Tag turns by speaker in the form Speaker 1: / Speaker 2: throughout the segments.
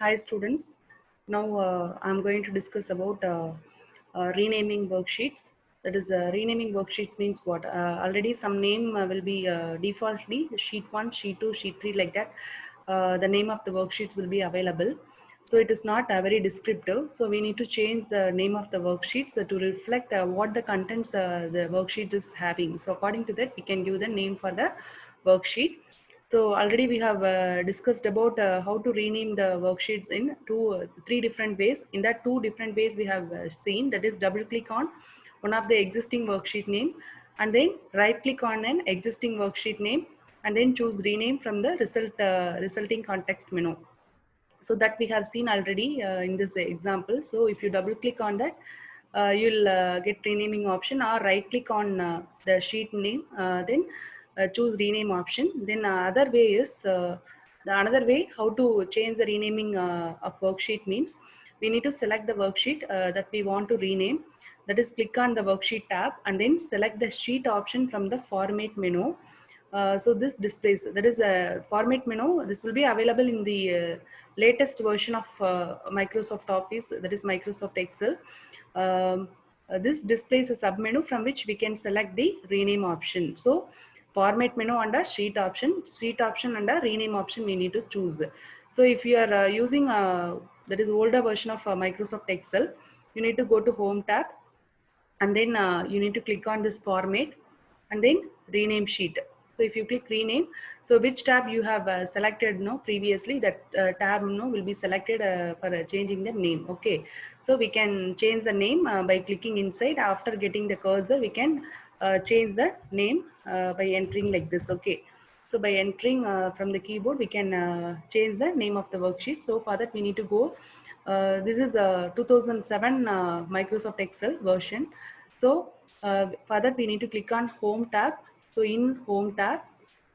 Speaker 1: Hi students. Now I'm going to discuss about renaming worksheets. That is, renaming worksheets means what? Already some name will be defaultly sheet 1, sheet 2, sheet 3 like that. The name of the worksheets will be available. So it is not very descriptive. So we need to change the name of the worksheets to reflect what the contents the worksheet is having. So according to that, we can give the name for the worksheet. So already we have discussed about how to rename the worksheets in three different ways. In that two different ways we have seen, that is double click on one of the existing worksheet name and then right click on an existing worksheet name and then choose rename from the resulting context menu. So that we have seen already in this example. So if you double click on that, you'll get renaming option, or right click on the sheet name, then choose rename option. Then other way is the another way how to change the renaming of worksheet means we need to select the worksheet that we want to rename. That is, click on the worksheet tab and then select the sheet option from the format menu. So this displays, that is a format menu. This will be available in the latest version of Microsoft Office, that is Microsoft Excel. This displays a submenu from which we can select the rename option. So format menu under sheet option under rename option we need to choose. So if you are using that is older version of Microsoft Excel, you need to go to home tab and then you need to click on this format and then rename sheet. So if you click rename, so which tab you have selected previously, that tab will be selected for changing the name. Okay, so we can change the name by clicking inside. After getting the cursor, we can change the name by entering like this. Okay, so by entering from the keyboard, we can change the name of the worksheet. So for that, we need to go. This is a 2007 Microsoft Excel version. So for that, we need to click on Home tab. So in Home tab,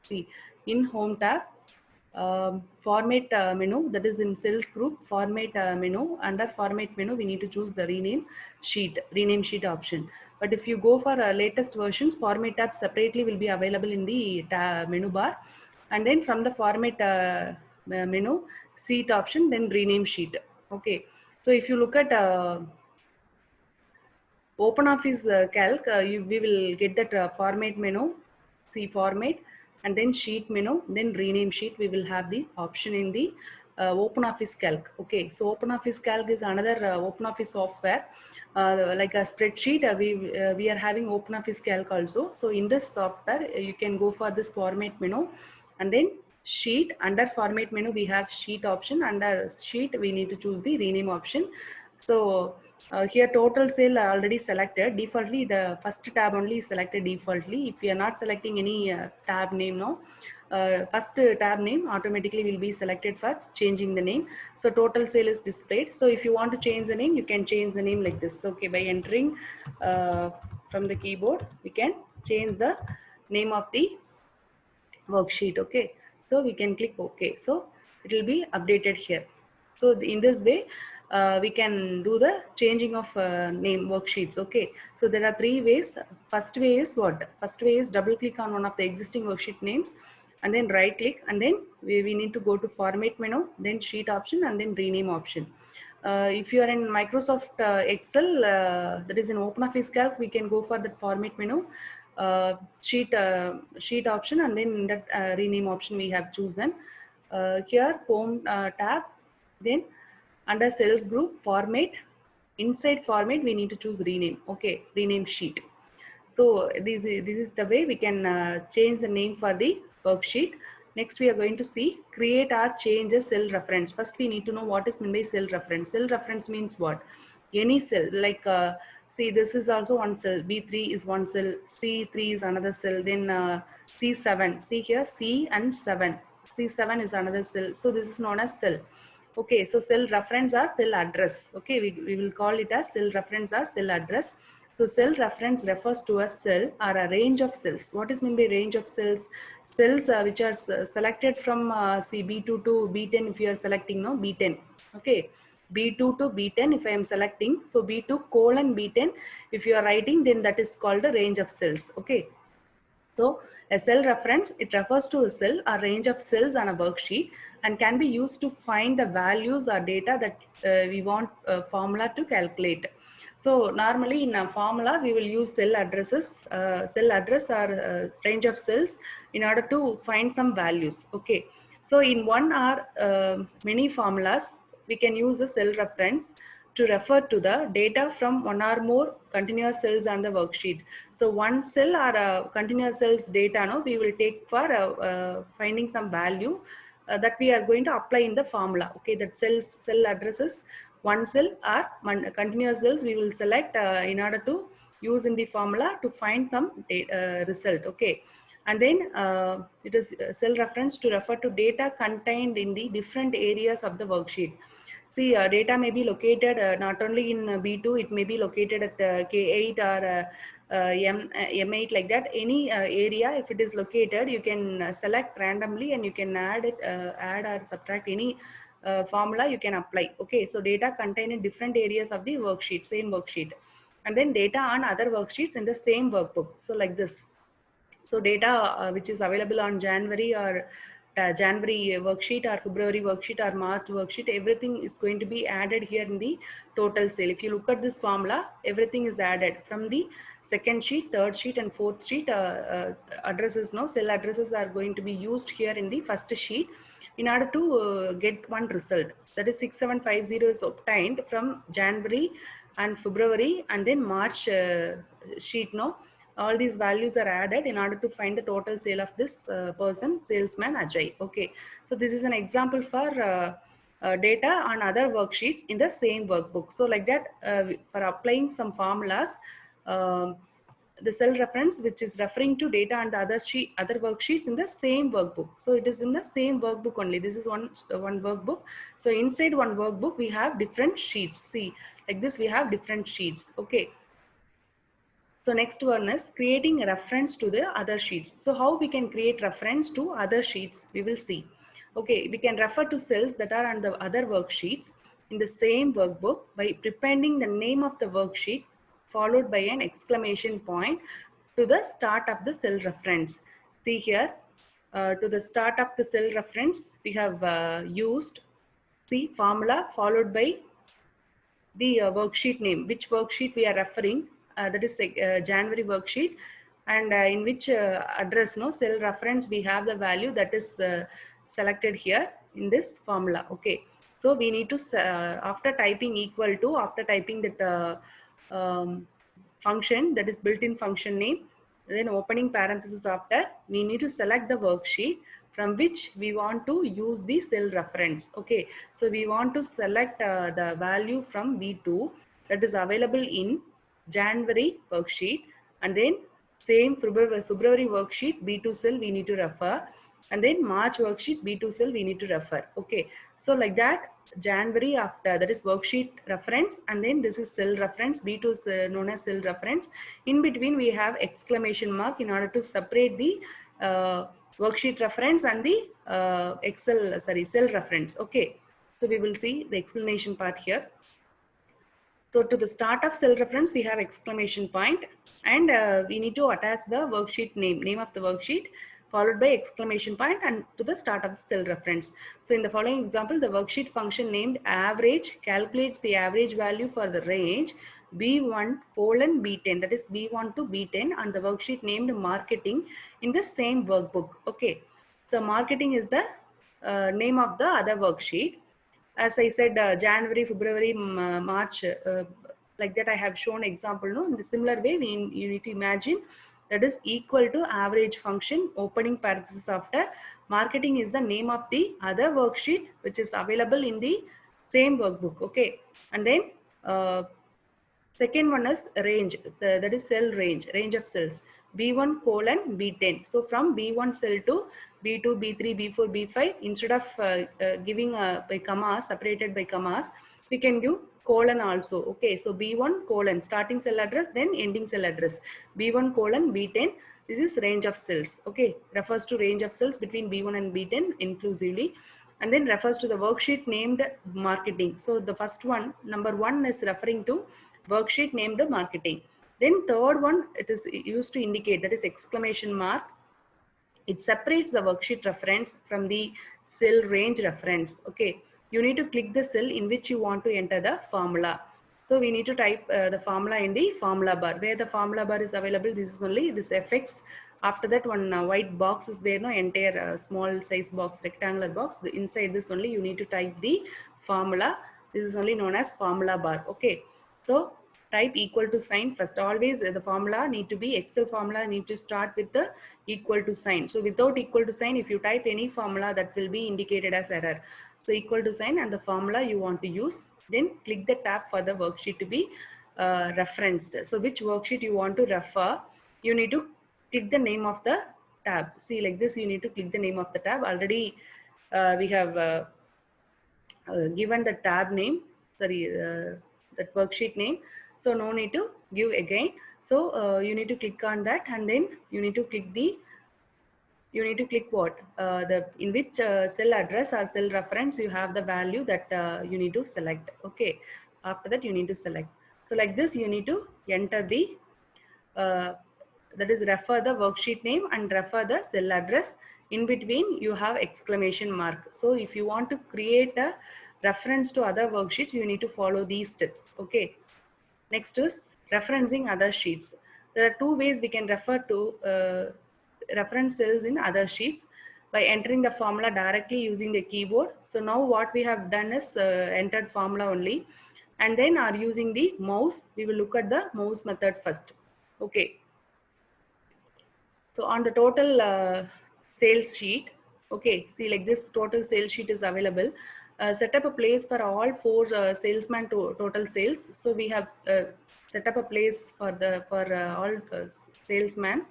Speaker 1: see, in Home tab, format menu, that is in cells group, format menu. Under format menu, we need to choose the rename sheet option. But if you go for latest versions, format tab separately will be available in the menu bar. And then from the format menu, sheet option, then rename sheet. Okay, so if you look at OpenOffice Calc, we will get that format menu, see format, and then sheet menu, then rename sheet. We will have the option in the OpenOffice Calc. Okay, so OpenOffice Calc is another OpenOffice software. Like a spreadsheet, we are having OpenOffice Calc also. So in this software, you can go for this format menu, and then sheet. Under format menu, we have sheet option. Under sheet, we need to choose the rename option. So here total sale already selected. Defaultly, the first tab only is selected defaultly. If you are not selecting any tab name now, first tab name automatically will be selected for changing the name. So total sale is displayed. So if you want to change the name, you can change the name like this. Okay, by entering from the keyboard, we can change the name of the worksheet. Okay, so we can click OK. So it will be updated here. So in this way, we can do the changing of name worksheets. Okay, so there are three ways. First way is what? First way is double click on one of the existing worksheet names and then right click, and then we need to go to format menu, then sheet option, and then rename option. If you are in Microsoft Excel, that is in OpenOffice Calc, we can go for the format menu, sheet option, and then in that rename option we have chosen. Here home tab, then under cells group format, inside format we need to choose rename. Okay, rename sheet. So this is the way we can change the name for the worksheet. Next, we are going to see create or change a cell reference. First, we need to know what is meant by cell reference. Cell reference means what? Any cell, like see, this is also one cell. B3 is one cell. C3 is another cell. Then C7. See here, C and 7. C7 is another cell. So this is known as cell. Okay, so cell reference or cell address. Okay, we will call it as cell reference or cell address. So cell reference refers to a cell or a range of cells. What is meant by range of cells? Cells which are selected from see B2 to B10 if you are selecting no B10. Okay, B2 to B10 if I am selecting. So B2 colon B10 if you are writing, then that is called a range of cells. Okay. So a cell reference, it refers to a cell or range of cells on a worksheet and can be used to find the values or data that we want a formula to calculate. So normally in a formula, we will use cell addresses, cell address or range of cells in order to find some values. Okay. So in one or many formulas, we can use a cell reference to refer to the data from one or more continuous cells on the worksheet. So one cell or continuous cells data, no, we will take for finding some value that we are going to apply in the formula. Okay, that cell addresses one cell or one continuous cells we will select in order to use in the formula to find some result. Okay, and then it is cell reference to refer to data contained in the different areas of the worksheet. See, data may be located not only in B2, it may be located at K8 or M8, like that. Any area, if it is located, you can select randomly and you can add it, add or subtract any formula you can apply. Okay, so data contained in different areas of the worksheet, same worksheet. And then data on other worksheets in the same workbook. So like this. So data which is available on January or January worksheet or February worksheet or March worksheet, everything is going to be added here in the total sale. If you look at this formula, everything is added from the second sheet, third sheet and fourth sheet. Addresses, no, cell addresses are going to be used here in the first sheet in order to get one result. That is 6750 is obtained from January and February and then March sheet, no. All these values are added in order to find the total sale of this person, salesman Ajay. Okay, so this is an example for data on other worksheets in the same workbook. So like that, for applying some formulas, um, the cell reference which is referring to data on the other worksheets in the same workbook. So it is in the same workbook only. This is one workbook. So inside one workbook we have different sheets. See, like this we have different sheets. Okay. So next one is creating a reference to the other sheets. So how we can create reference to other sheets, we will see. Okay, we can refer to cells that are on the other worksheets in the same workbook by appending the name of the worksheet followed by an exclamation point to the start of the cell reference. See here, to the start of the cell reference, we have used, see, formula followed by the worksheet name, which worksheet we are referring, that is January worksheet, and in which address, no, cell reference we have the value that is selected here in this formula. Okay, so we need to after typing equal to, after typing that function, that is built-in function name, then opening parenthesis after, we need to select the worksheet from which we want to use the cell reference. Okay, so we want to select the value from B2 that is available in January worksheet, and then same February worksheet B2 cell we need to refer, and then March worksheet B2 cell we need to refer. Okay, so like that, January after, that is worksheet reference, and then this is cell reference. B2 is known as cell reference. In between we have exclamation mark in order to separate the worksheet reference and the cell reference. Okay, so we will see the explanation part here. So to the start of cell reference, we have exclamation point, and we need to attach the worksheet name of the worksheet followed by exclamation point and to the start of the cell reference. So in the following example, the worksheet function named average calculates the average value for the range B1 colon B10, that is B1 to B10, on the worksheet named marketing in the same workbook. Okay, so marketing is the name of the other worksheet. As I said, January, February, March, like that I have shown example. No, in the similar way, you need to imagine that is equal to average function, opening parenthesis after, marketing is the name of the other worksheet which is available in the same workbook. Okay, and then second one is range, that is cell range of cells, B1 colon B10. So from B1 cell to B2, B3, B4, B5, instead of giving by commas, separated by commas, we can give colon also. Okay, so B1 colon, starting cell address, then ending cell address, B1 colon B10. This is range of cells. Okay, refers to range of cells between B1 and B10 inclusively, and then refers to the worksheet named marketing. So the first one, number one, is referring to worksheet named marketing. Then third one, it is used to indicate, that is exclamation mark. It separates the worksheet reference from the cell range reference. Okay, you need to click the cell in which you want to enter the formula. So we need to type the formula in the formula bar. Where the formula bar is available, this is only this fx. After that, one white box is there, no, entire small size box, rectangular box. Inside this only you need to type the formula. This is only known as formula bar. Okay, so type equal to sign first. Always the formula need to be, Excel formula need to start with the equal to sign. So without equal to sign, if you type any formula, that will be indicated as error. So equal to sign and the formula you want to use. Then click the tab for the worksheet to be referenced. So which worksheet you want to refer, you need to click the name of the tab. See, like this, you need to click the name of the tab. Already we have given the tab name, sorry, that worksheet name. So no need to give again. So you need to click on that, and then you need to click the, you need to click what, the in which cell address or cell reference you have the value that you need to select. Okay, after that you need to select. So like this, you need to enter the uh, that is refer the worksheet name and refer the cell address. In between you have exclamation mark. So if you want to create a reference to other worksheets, you need to follow these steps. Okay, next is referencing other sheets. There are two ways we can refer to reference cells in other sheets: by entering the formula directly using the keyboard. So now what we have done is entered formula only, and then are using the mouse. We will look at the mouse method first. Okay, so on the total sales sheet, okay, see, like this total sales sheet is available. Set up a place for all four salesman total sales. So we have set up a place for the all salesmen.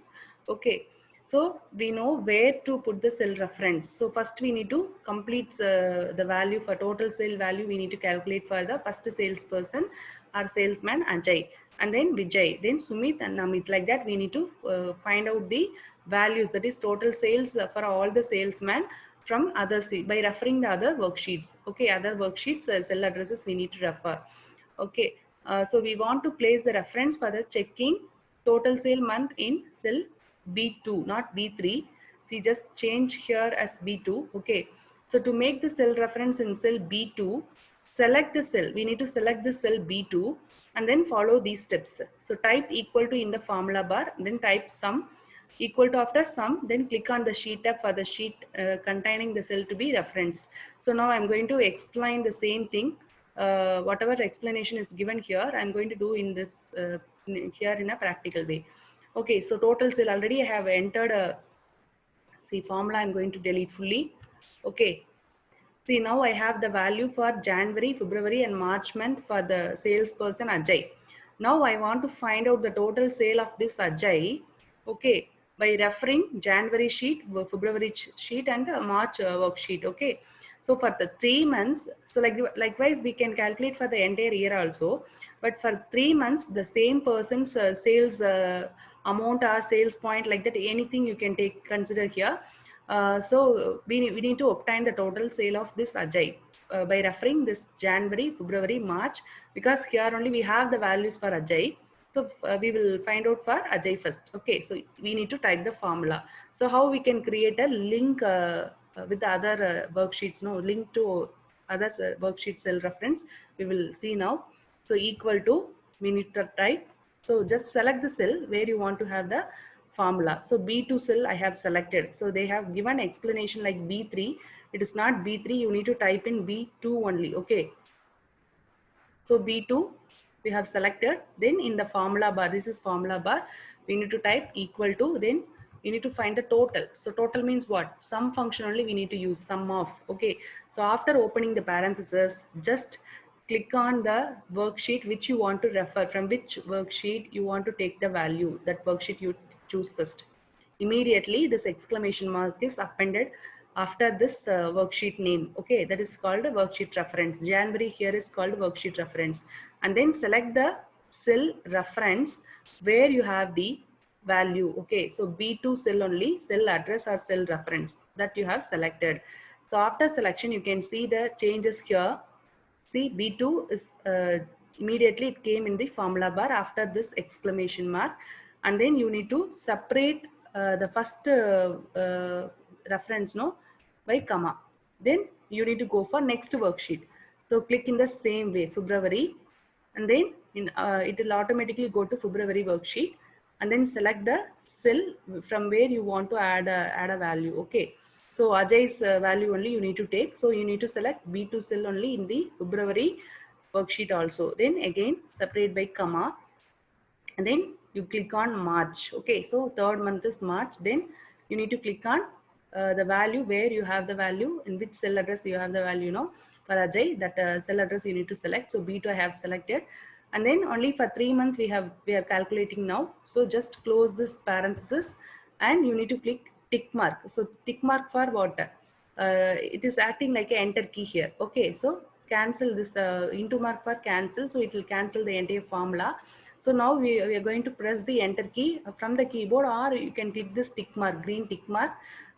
Speaker 1: Okay, so we know where to put the cell reference. So first we need to complete the value for total sale value. We need to calculate for the first salesperson or salesman Ajay, and then Vijay, then Sumit and Namit. Like that, we need to find out the values, that is total sales for all the salesmen from other by referring the other worksheets. Okay, other worksheets cell addresses we need to refer. Okay, so we want to place the reference for the checking total sale month in cell B2, not B3. We just change here as B2. Okay, so to make the cell reference in cell B2, select the cell. We need to select the cell B2 and then follow these steps. So type equal to in the formula bar, then type sum. Equal to, after sum, then click on the sheet tab for the sheet containing the cell to be referenced. So now I'm going to explain the same thing. Whatever explanation is given here, I'm going to do in this here in a practical way. Okay, so total sale, already I have entered a, see, formula I'm going to delete fully. Okay, see, now I have the value for January, February and March month for the salesperson Ajay. Now I want to find out the total sale of this Ajay, okay, by referring January sheet, February sheet and March worksheet. Okay, so for the 3 months, so likewise we can calculate for the entire year also, but for 3 months the same person's sales amount or sales point, like that, anything you can take consider here. So we need to obtain the total sale of this Ajay by referring this January, February, March, because here only we have the values for Ajay. So we will find out for Ajay first. Okay, so we need to type the formula. So how we can create a link with the other worksheets, no, link to other worksheet cell reference, we will see now. So equal to, we need to type. So just select the cell where you want to have the formula. So B2 cell I have selected. So they have given explanation like B3. It is not B3. You need to type in B2 only. Okay. So B2 we have selected. Then in the formula bar, this is formula bar. We need to type equal to. Then you need to find the total. So total means what? Sum function only we need to use, sum of. Okay. So after opening the parentheses, just click on the worksheet which you want to refer, from which worksheet you want to take the value. That worksheet you choose first. Immediately this exclamation mark is appended after this worksheet name. Okay, that is called a worksheet reference. January here is called worksheet reference. And then select the cell reference where you have the value. Okay, so B2 cell only, cell address or cell reference that you have selected. So after selection, you can see the changes here. See, B2 is immediately it came in the formula bar after this exclamation mark. And then you need to separate the first reference no by comma. Then you need to go for next worksheet. So click in the same way February, and then it will automatically go to February worksheet, and then select the cell from where you want to add a value. Okay, so Ajay's value only you need to take, so you need to select B2 cell only in the February worksheet also. Then again separate by comma, and then you click on March. Okay, so third month is March. Then you need to click on the value where you have the value, in which cell address you have the value, no, for Ajay, that cell address you need to select. So B2 I have selected, and then only for 3 months we are calculating now. So just close this parenthesis, and you need to click tick mark. So tick mark for what? It is acting like a enter key here. Okay, so cancel this into mark for cancel, so it will cancel the entire formula. So now we are going to press the enter key from the keyboard, or you can click this tick mark, green tick mark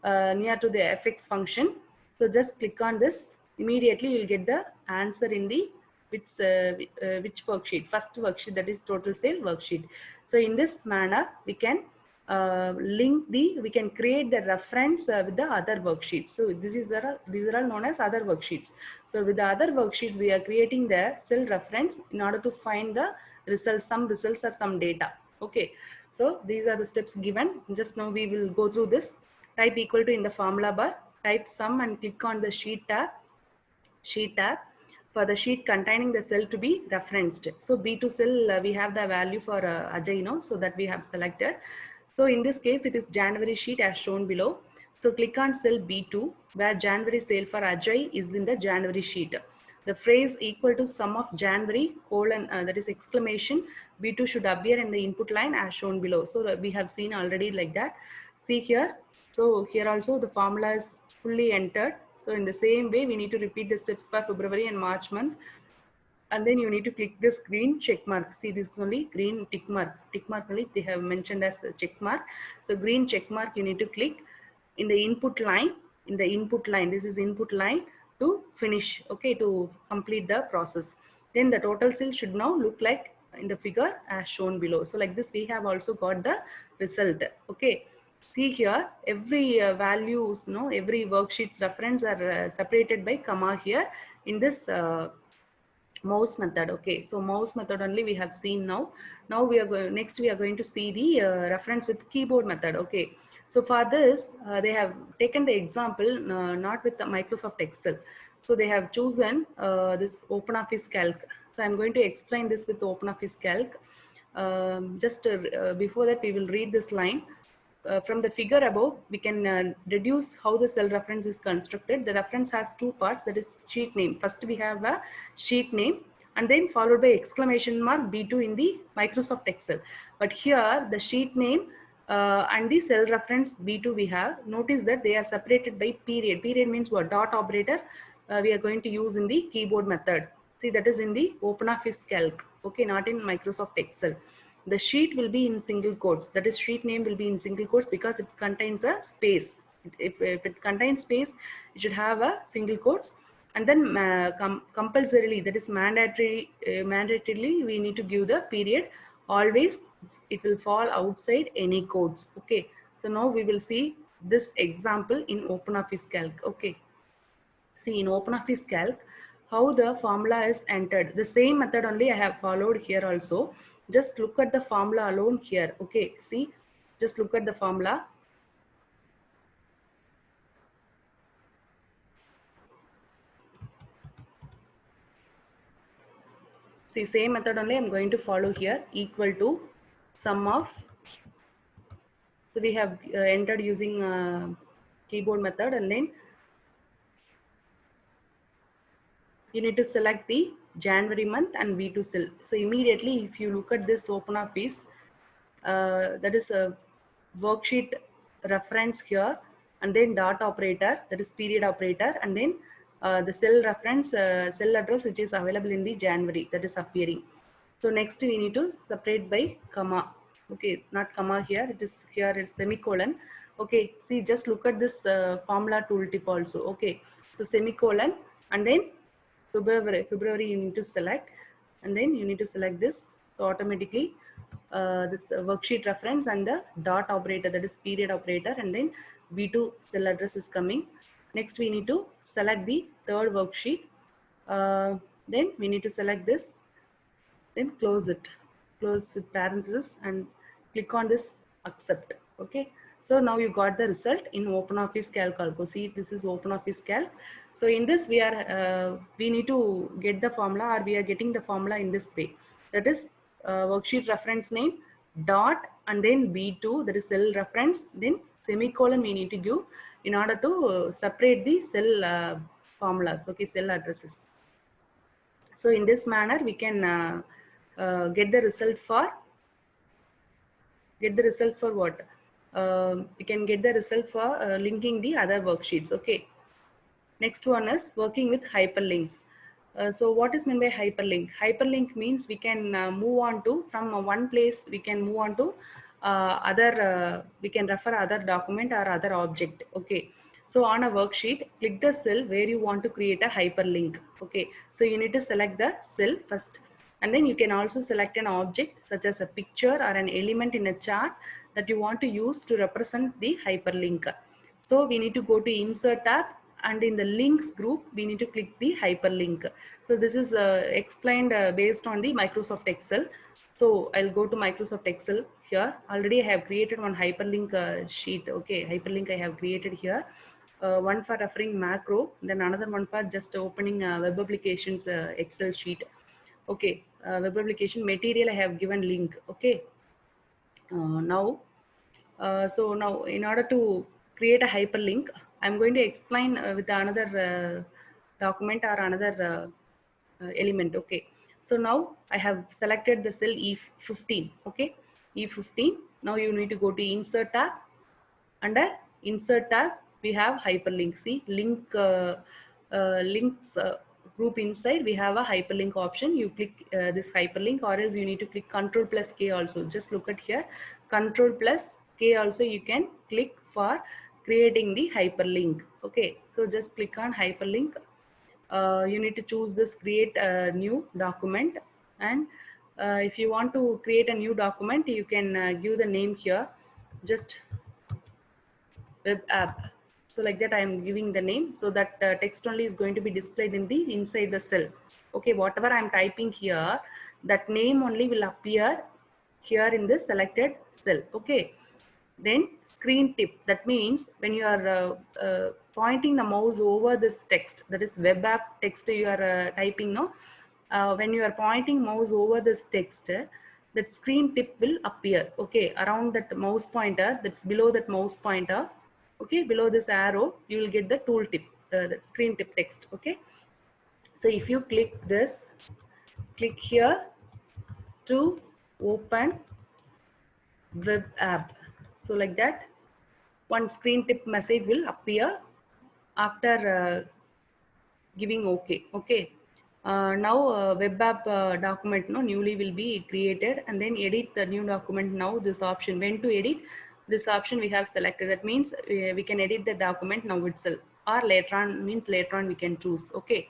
Speaker 1: near to the fx function. So just click on this. Immediately you will get the answer in the which worksheet, first worksheet, that is total sale worksheet. So in this manner we can we can create the reference with the other worksheets. So these are all known as other worksheets. So with the other worksheets we are creating the cell reference in order to find the results, some results or some data. Okay, so these are the steps given. Just now we will go through this. Type equal to in the formula bar, type sum and click on the sheet tab for the sheet containing the cell to be referenced. So B2 cell we have the value for Ajay, no, so that we have selected. So in this case it is January sheet as shown below. So click on cell B2 where January sale for Ajay is in the January sheet. The phrase equal to sum of January colon that is exclamation B2 should appear in the input line as shown below. So we have seen already like that. See here. So here also the formula is fully entered. So in the same way we need to repeat the steps for February and March month. And then you need to click this green check mark. See, this is only green tick mark. Tick mark only they have mentioned as the check mark. So green check mark you need to click in the input line. In the input line, this is input line to finish. Okay, to complete the process. Then the total sale should now look like in the figure as shown below. So like this we have also got the result. Okay. See here, every values, no, every worksheet's reference are separated by comma here in this mouse method. Okay, so mouse method only we have seen now. Now we are going, next we are going to see the reference with keyboard method. Okay, so for this they have taken the example not with the Microsoft Excel. So they have chosen this OpenOffice Calc. So I'm going to explain this with OpenOffice Calc. Just before that we will read this line. From the figure above, we can deduce how the cell reference is constructed. The reference has two parts, that is sheet name. First we have a sheet name and then followed by exclamation mark B2 in the Microsoft Excel. But here the sheet name and the cell reference B2 we have. Notice that they are separated by period. Period means what? Dot operator we are going to use in the keyboard method. See, that is in the OpenOffice Calc. Okay, not in Microsoft Excel. The sheet will be in single quotes, that is sheet name will be in single quotes because it contains a space. If it contains space, it should have a single quotes. And then compulsorily, that is mandatorily we need to give the period. Always it will fall outside any quotes. Okay, so now we will see this example in OpenOffice Calc. Okay, see in OpenOffice Calc how the formula is entered. The same method only I have followed here also. Just look at the formula alone here. Okay, see, just look at the formula. See, same method only I'm going to follow here. Equal to sum of. So we have entered using keyboard method, and then you need to select the January month and B2 cell. So immediately if you look at this OpenOffice, that is a worksheet reference here, and then dot operator, that is period operator, and then the cell reference, cell address which is available in the January, that is appearing. So next we need to separate by comma. Okay, not comma here, it is here is semicolon. Okay, see, just look at this formula tooltip also. Okay, so semicolon, and then February you need to select. and then you need to select this. So automatically this worksheet reference and the dot operator, that is period operator, and then B2 cell address is coming. Next we need to select the third worksheet. Then we need to select this, then close it, close with parenthesis, and click on this accept. Okay, so now you got the result in OpenOffice Calc also. See, this is OpenOffice Calc. So in this we are we need to get the formula, or we are getting the formula in this way. That is worksheet reference name dot and then B2, that is cell reference, then semicolon we need to give in order to separate the cell formulas, okay, cell addresses. So in this manner, we can get the result for what? We can get the result for linking the other worksheets. Okay. Next one is working with hyperlinks. So what is meant by hyperlink? Hyperlink means we can move on to, from one place we can move on to we can refer other document or other object. Okay. So on a worksheet, click the cell where you want to create a hyperlink. Okay. So you need to select the cell first, and then you can also select an object such as a picture or an element in a chart that you want to use to represent the hyperlink. So we need to go to insert tab, and in the links group we need to click the hyperlink. So this is explained based on the Microsoft Excel. So I'll go to Microsoft Excel here. Already I have created one hyperlink sheet. Okay, hyperlink I have created here. One for referring macro, then another one for just opening web applications Excel sheet. Okay, web application material I have given link. Okay, now so now in order to create a hyperlink, I'm going to explain with another document or another element. Okay, so now I have selected the cell E15. Okay, E15. Now you need to go to insert tab. Under insert tab we have hyperlink. See, links group inside we have a hyperlink option. You click this hyperlink, or else you need to click Control plus K also. Just look at here, Control plus K also you can click for creating the hyperlink. Okay, so just click on hyperlink. You need to choose this create a new document, and if you want to create a new document, you can give the name here, just web app. So like that I am giving the name, so that text only is going to be displayed in the inside the cell. Okay, whatever I am typing here, that name only will appear here in this selected cell. Okay, then screen tip, that means when you are pointing the mouse over this text, that is web app text you are typing, no, when you are pointing mouse over this text, that screen tip will appear. Okay, around that mouse pointer, that's below that mouse pointer. Okay, below this arrow you will get the tool tip, the screen tip text. Okay, so if you click this, click here to open web app. So like that one screen tip message will appear after giving OK. Okay, now web app document no newly will be created, and then edit the new document. Now this option, when to edit, this option we have selected. That means we can edit the document now itself, or later on, means later on we can choose. Okay,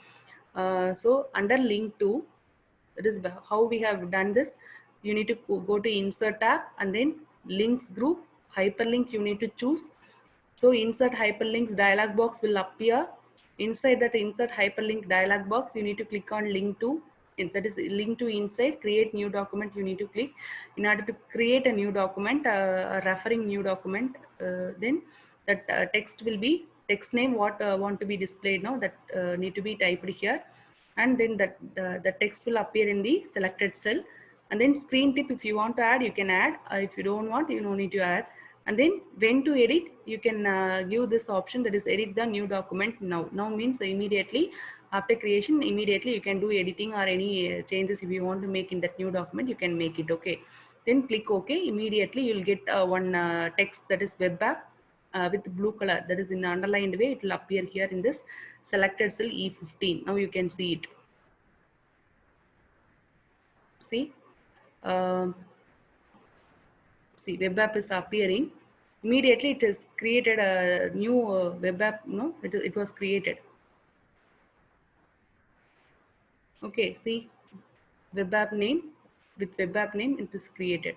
Speaker 1: so under link to, that is how we have done this. You need to go to insert tab, and then links group, hyperlink you need to choose. So insert hyperlinks dialog box will appear. Inside that insert hyperlink dialog box, you need to click on link to, that is link to inside, create new document you need to click. In order to create a new document, referring new document, then that text will be, text name what want to be displayed now, that need to be typed here, and then that the text will appear in the selected cell. And then screen tip, if you want to add you can add, if you don't want, you don't need to add. And then when to edit, you can give this option, that is edit the new document now. Now means immediately after creation, immediately you can do editing or any changes if you want to make in that new document, you can make it. Okay, then click OK. Immediately you'll get one text, that is web app, with blue color, that is in the underlined way, it will appear here in this selected cell E15. Now you can see it. See, um, see, web app is appearing. Immediately it is created a new web app. No, it was created. Okay, see, web app name. With web app name it is created,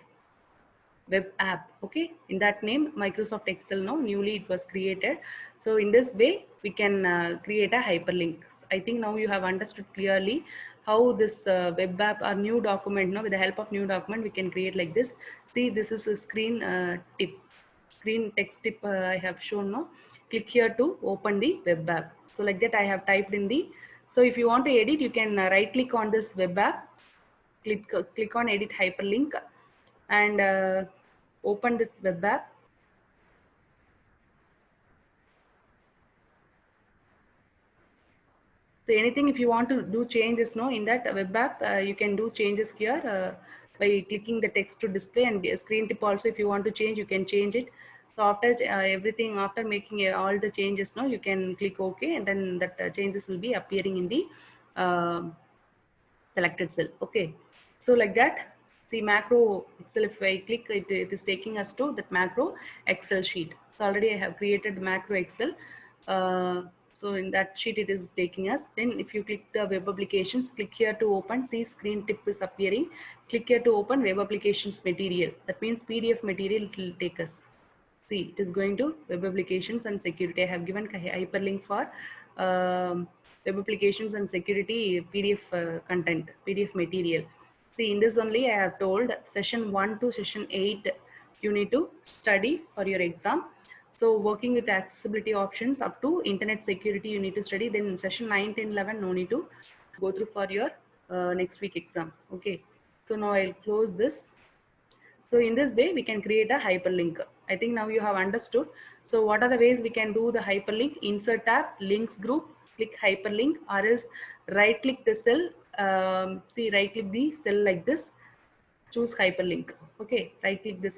Speaker 1: web app. Okay, in that name Microsoft Excel now newly it was created. So in this way we can create a hyperlink. I think now you have understood clearly how this web app or new document, now with the help of new document we can create like this. See, this is a screen tip, screen text tip I have shown now. Click here to open the web app. So like that I have typed in the, so if you want to edit you can right click on this web app, click on edit hyperlink, and open this web app. So anything if you want to do changes no in that web app, you can do changes here by clicking the text to display, and screen tip also if you want to change you can change it. So after everything, after making all the changes no, you can click OK, and then that changes will be appearing in the um selected cell. Okay, so like that the macro Excel, if I click it, it is taking us to that macro Excel sheet. So already I have created macro Excel. So in that sheet it is taking us. Then if you click the web applications, click here to open. See, screen tip is appearing. Click here to open web applications material. That means PDF material it will take us. See, it is going to web applications and security. I have given hyperlink for web applications and security PDF content, PDF material. See, in this only I have told session 1 to session 8 you need to study for your exam. So working with accessibility options up to internet security you need to study. Then session 9, 10, 11 no need to go through for your next week exam. Okay. So now I'll close this. So in this way, we can create a hyperlink. I think now you have understood. So what are the ways we can do the hyperlink? Insert tab, links group, click hyperlink, or else right click the cell. See, right click the cell like this, choose hyperlink. Okay, right click the cell.